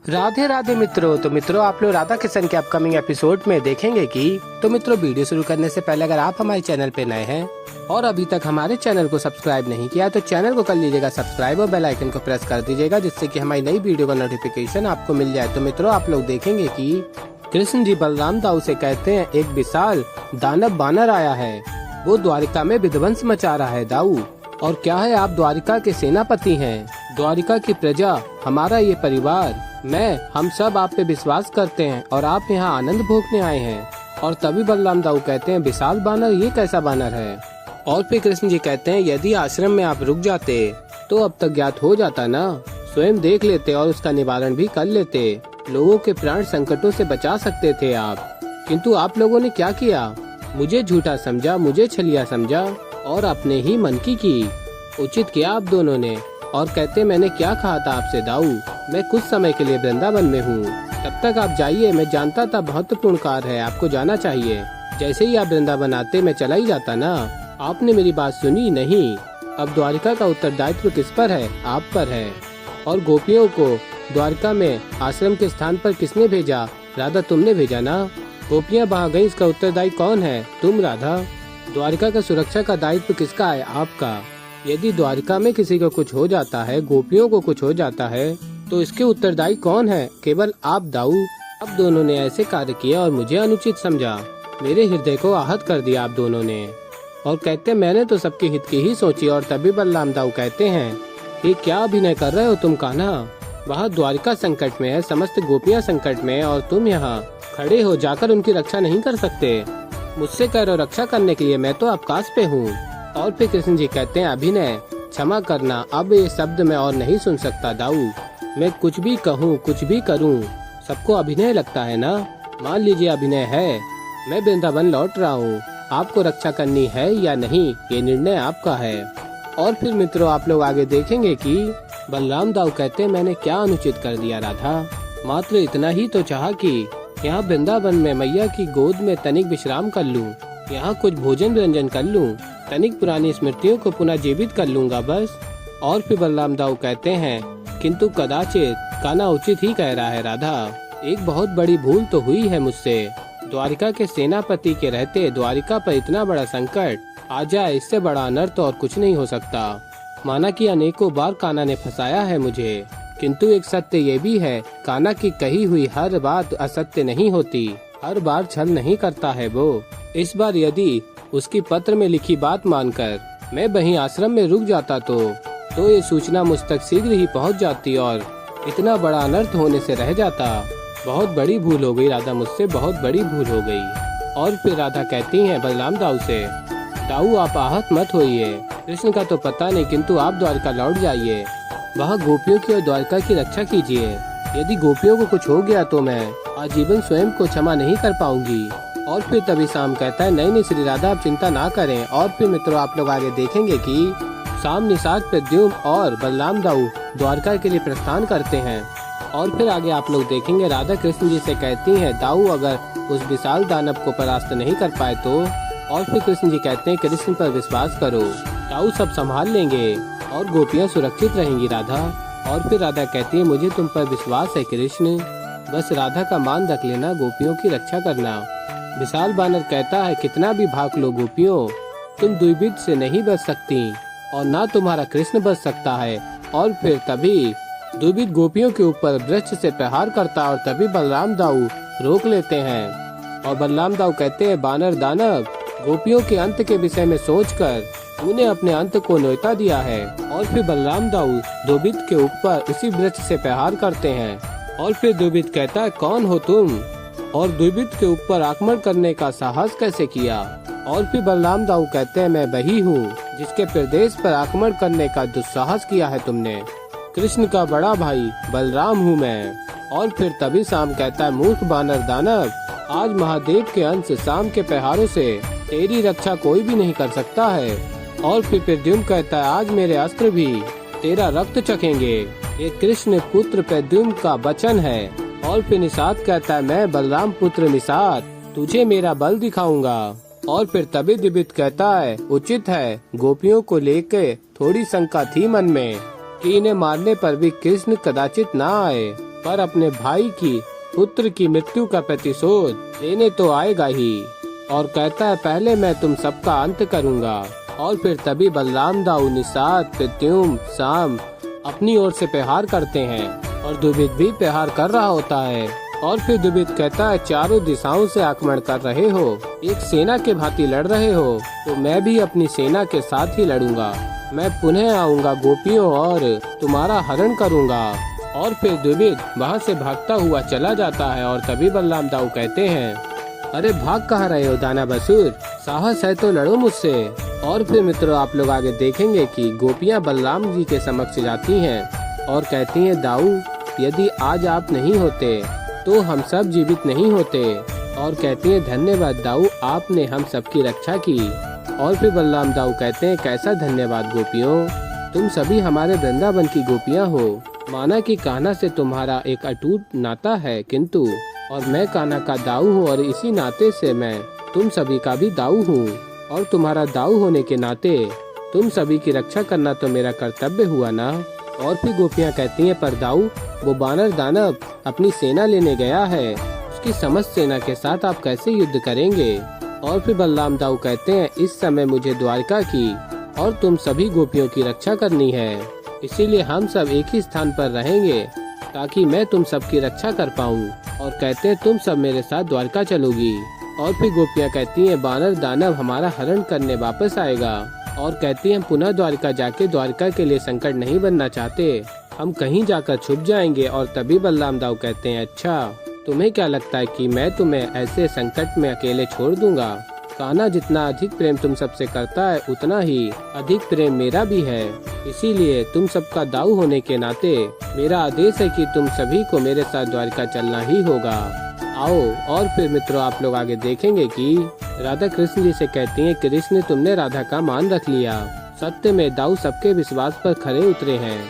राधे राधे मित्रों। तो मित्रों, आप लोग राधा किशन के अपकमिंग एपिसोड में देखेंगे कि मित्रों, वीडियो शुरू करने से पहले अगर आप हमारे चैनल पे नए हैं और अभी तक हमारे चैनल को सब्सक्राइब नहीं किया तो चैनल को कर लीजिएगा सब्सक्राइब और बेल आइकन को प्रेस कर दीजिएगा, जिससे कि हमारी नई वीडियो का नोटिफिकेशन आपको मिल जाए। तो मित्रों, आप लोग देखेंगे कि कृष्ण जी बलराम दाऊ से कहते हैं, एक विशाल दानव बानर आया है, वो द्वारिका में विध्वंस मचा रहा है दाऊ। और क्या है, आप द्वारिका के सेनापति हैं, द्वारिका की प्रजा, हमारा ये परिवार, हम सब आप पे विश्वास करते हैं और आप यहाँ आनंद भोगने आए हैं। और तभी बलराम दाऊ कहते हैं, विशाल बानर, ये कैसा बानर है? और फिर कृष्ण जी कहते हैं, यदि आश्रम में आप रुक जाते तो अब तक ज्ञात हो जाता ना, स्वयं देख लेते और उसका निवारण भी कर लेते, लोगों के प्राण संकटों से बचा सकते थे आप। किंतु आप लोगों ने क्या किया? मुझे झूठा समझा, मुझे छलिया समझा और अपने ही मन की उचित किया आप दोनों ने। और कहते, मैंने क्या कहा था आपसे दाऊ, मैं कुछ समय के लिए वृंदावन में हूँ, तब तक आप जाइए। मैं जानता था महत्वपूर्ण कार्य है, आपको जाना चाहिए। जैसे ही आप वृंदावन आते मैं चला ही जाता ना। आपने मेरी बात सुनी नहीं। अब द्वारिका का उत्तरदायित्व किस पर है? आप पर है। और गोपियों को द्वारिका में आश्रम के स्थान पर किसने भेजा? राधा, तुमने भेजा ना। गोपियाँ वहाँ गयी, इसका उत्तरदायी कौन है? तुम राधा। द्वारिका का सुरक्षा का दायित्व किसका है? आपका। यदि द्वारिका में किसी को कुछ हो जाता है, गोपियों को कुछ हो जाता है, तो इसके उत्तरदायी कौन है? केवल आप दाऊ। अब दोनों ने ऐसे कार्य किया और मुझे अनुचित समझा, मेरे हृदय को आहत कर दिया आप दोनों ने। और कहते, मैंने तो सबके हित की ही सोची। और तभी बलराम दाऊ कहते हैं, ये क्या अभिनय कर रहे हो तुम कान्हा? वहाँ द्वारिका संकट में है, समस्त गोपियाँ संकट में है और तुम यहाँ खड़े हो, जाकर उनकी रक्षा नहीं कर सकते? मुझसे कह रहे हो रक्षा करने के लिए, मैं तो आकाश पे हूँ। और फिर कृष्ण जी कहते हैं, अभिनय, क्षमा करना, अब ये शब्द मैं और नहीं सुन सकता दाऊ। मैं कुछ भी कहूँ, कुछ भी करूँ, सबको अभिनय लगता है ना। मान लीजिए अभिनय है, मैं वृंदावन लौट रहा हूँ, आपको रक्षा करनी है या नहीं, ये निर्णय आपका है। और फिर मित्रों, आप लोग आगे देखेंगे कि बलराम दाऊ कहते हैं, मैंने क्या अनुचित कर दिया राधा, मात्र इतना ही तो चाहा कि यहाँ वृंदावन में मैया की गोद में तनिक विश्राम कर लूँ, यहाँ कुछ भोजन व्यंजन कर लूँ, तनिक पुरानी स्मृतियों को पुनः जीवित कर लूंगा बस। और फिर बलराम दाऊ कहते हैं, किंतु कदाचित कान्हा उचित ही कह रहा है राधा, एक बहुत बड़ी भूल तो हुई है मुझसे। द्वारिका के सेनापति के रहते द्वारिका पर इतना बड़ा संकट आ जाए, इससे बड़ा अनर्थ और कुछ नहीं हो सकता। माना कि अनेकों बार कान्हा ने फंसाया है मुझे, किंतु एक सत्य ये भी है, कान्हा की कही हुई हर बात असत्य नहीं होती, हर बार छल नहीं करता है वो। इस बार यदि उसकी पत्र में लिखी बात मानकर मैं वहीं आश्रम में रुक जाता तो ये सूचना मुझ तक शीघ्र ही पहुंच जाती और इतना बड़ा अनर्थ होने से रह जाता। बहुत बड़ी भूल हो गई राधा, मुझसे बहुत बड़ी भूल हो गई। और फिर राधा कहती हैं बलराम दाऊ से, दाऊ आप आहत मत होइए, कृष्ण का तो पता नहीं, किंतु आप द्वारिका लौट जाइए, वहाँ गोपियों की और द्वारिका की रक्षा कीजिए। यदि गोपियों को कुछ हो गया तो मैं आजीवन स्वयं को क्षमा नहीं कर पाऊंगी। और फिर तभी शाम कहता है, नहीं श्री राधा, आप चिंता ना करें। और फिर मित्रों, आप लोग आगे देखेंगे कि शाम निषाद प्रद्युम्न और बलराम दाऊ द्वारका के लिए प्रस्थान करते हैं। और फिर आगे आप लोग देखेंगे, राधा कृष्ण जी से कहती हैं, दाऊ अगर उस विशाल दानव को परास्त नहीं कर पाए तो। और फिर कृष्ण जी कहते हैं, कृष्ण पर विश्वास करो, दाऊ सब संभाल लेंगे और गोपियाँ सुरक्षित रहेंगी राधा। और फिर राधा कहती है, मुझे तुम पर विश्वास है कृष्ण, बस राधा का मान रख लेना, गोपियों की रक्षा करना। विशाल बानर कहता है, कितना भी भाग लो गोपियों, तुम द्विविध से नहीं बच सकती और ना तुम्हारा कृष्ण बच सकता है। और फिर तभी द्विविध गोपियों के ऊपर वृक्ष से प्रहार करता और तभी बलराम दाऊ रोक लेते हैं। और बलराम दाऊ कहते हैं, बानर दानव, गोपियों के अंत के विषय में सोचकर तूने अपने अंत को न्योता दिया है। और फिर बलराम दाऊ द्विविध के ऊपर उसी वृक्ष से प्रहार करते हैं। और फिर द्विविध कहता है, कौन हो तुम और द्विविध के ऊपर आक्रमण करने का साहस कैसे किया? और फिर बलराम दाऊ कहते हैं, मैं वही हूँ जिसके प्रदेश पर आक्रमण करने का दुस्साहस किया है तुमने, कृष्ण का बड़ा भाई बलराम हूँ मैं। और फिर तभी शाम कहता है, मूर्ख बानर दानव, आज महादेव के अंश शाम के प्रहारों से तेरी रक्षा कोई भी नहीं कर सकता है। और फिर प्रद्युम्न कहता है, आज मेरे अस्त्र भी तेरा रक्त चखेंगे, ये कृष्ण पुत्र प्रद्युम्न का वचन है। और फिर निषाद कहता है, मैं बलराम पुत्र निषाद तुझे मेरा बल दिखाऊंगा। और फिर तभी द्विविध कहता है, उचित है, गोपियों को लेकर थोड़ी शंका थी मन में कि इन्हें मारने पर भी कृष्ण कदाचित ना आए, पर अपने भाई की पुत्र की मृत्यु का प्रतिशोध लेने तो आएगा ही। और कहता है पहले मैं तुम सबका अंत करूंगा। और फिर तभी बलराम दाऊ निषाद प्रद्युम्न शाम अपनी ओर से प्रहार करते हैं और दुबिद भी प्रहार कर रहा होता है। और फिर दुबिद कहता है चारों दिशाओं से आक्रमण कर रहे हो, एक सेना के भांति लड़ रहे हो, तो मैं भी अपनी सेना के साथ ही लड़ूंगा। मैं पुनः आऊंगा गोपियों और तुम्हारा हरण करूंगा। और फिर दुबिद वहाँ से भागता हुआ चला जाता है। और तभी बलराम दाऊ कहते हैं अरे भाग कहाँ रहे हो दाना बसुर, साहस है तो लड़ो मुझसे। और फिर मित्रों आप लोग आगे देखेंगे कि गोपियाँ बलराम जी के समक्ष जाती हैं और कहती हैं दाऊ यदि आज आप नहीं होते तो हम सब जीवित नहीं होते। और कहती हैं धन्यवाद दाऊ, आपने हम सबकी रक्षा की। और फिर बलराम दाऊ कहते हैं कैसा धन्यवाद गोपियों, तुम सभी हमारे वृंदावन की गोपियां हो। माना कि कान्हा से तुम्हारा एक अटूट नाता है, किंतु और मैं कान्हा का दाऊ हूँ और इसी नाते से मैं तुम सभी का भी दाऊ हूँ। और तुम्हारा दाऊ होने के नाते तुम सभी की रक्षा करना तो मेरा कर्तव्य हुआ ना। और फिर गोपियाँ कहती हैं पर दाऊ वो बानर दानव अपनी सेना लेने गया है, उसकी समस्त सेना के साथ आप कैसे युद्ध करेंगे। और फिर बलराम दाऊ कहते हैं इस समय मुझे द्वारका की और तुम सभी गोपियों की रक्षा करनी है, इसीलिए हम सब एक ही स्थान पर रहेंगे ताकि मैं तुम सबकी रक्षा कर पाऊँ। और कहते हैं तुम सब मेरे साथ द्वारका चलोगी। और फिर गोपियाँ कहती हैं बानर दानव हमारा हरण करने वापस आएगा। और कहती हैं पुनः द्वारका जाके द्वारका के लिए संकट नहीं बनना चाहते, हम कहीं जाकर छुप जाएंगे। और तभी बलराम दाऊ कहते हैं अच्छा तुम्हें क्या लगता है कि मैं तुम्हें ऐसे संकट में अकेले छोड़ दूंगा। कान्हा जितना अधिक प्रेम तुम सबसे करता है उतना ही अधिक प्रेम मेरा भी है, इसीलिए तुम सबका दाऊ होने के नाते मेरा आदेश है कि तुम सभी को मेरे साथ द्वारका चलना ही होगा। आओ। और फिर मित्रों आप लोग आगे देखेंगे कि राधा कृष्ण जी से कहती हैं कृष्ण तुमने राधा का मान रख लिया, सत्य में दाऊ सबके विश्वास पर खरे उतरे हैं।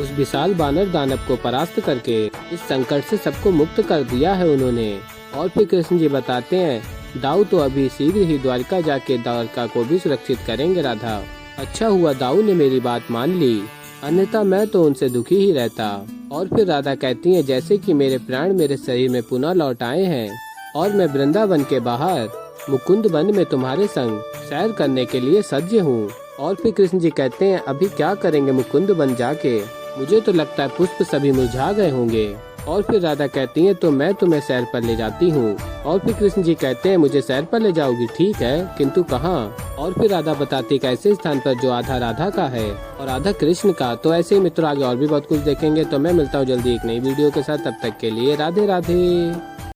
उस विशाल बानर दानव को परास्त करके इस संकट से सबको मुक्त कर दिया है उन्होंने। और फिर कृष्ण जी बताते हैं दाऊ तो अभी शीघ्र ही द्वारका जाके द्वारका को भी सुरक्षित करेंगे राधा। अच्छा हुआ दाऊ ने मेरी बात मान ली, अन्यथा मैं तो उनसे दुखी ही रहता। और फिर राधा कहती है जैसे कि मेरे प्राण मेरे शरीर में पुनः लौट आए हैं और मैं वृंदावन के बाहर मुकुंद वन में तुम्हारे संग सैर करने के लिए सज्ज हूँ। और फिर कृष्ण जी कहते हैं अभी क्या करेंगे मुकुंद वन जाके, मुझे तो लगता है पुष्प सभी मुरझा गए होंगे। और फिर राधा कहती है तो मैं तुम्हें सैर पर ले जाती हूँ। और फिर कृष्ण जी कहते हैं मुझे सैर पर ले जाओगी, ठीक है किंतु कहाँ। और फिर राधा बताती है ऐसे स्थान पर जो आधा राधा का है और आधा कृष्ण का। तो ऐसे ही मित्रों आगे और भी बहुत कुछ देखेंगे, तो मैं मिलता हूँ जल्दी एक नई वीडियो के साथ, तब तक के लिए राधे राधे।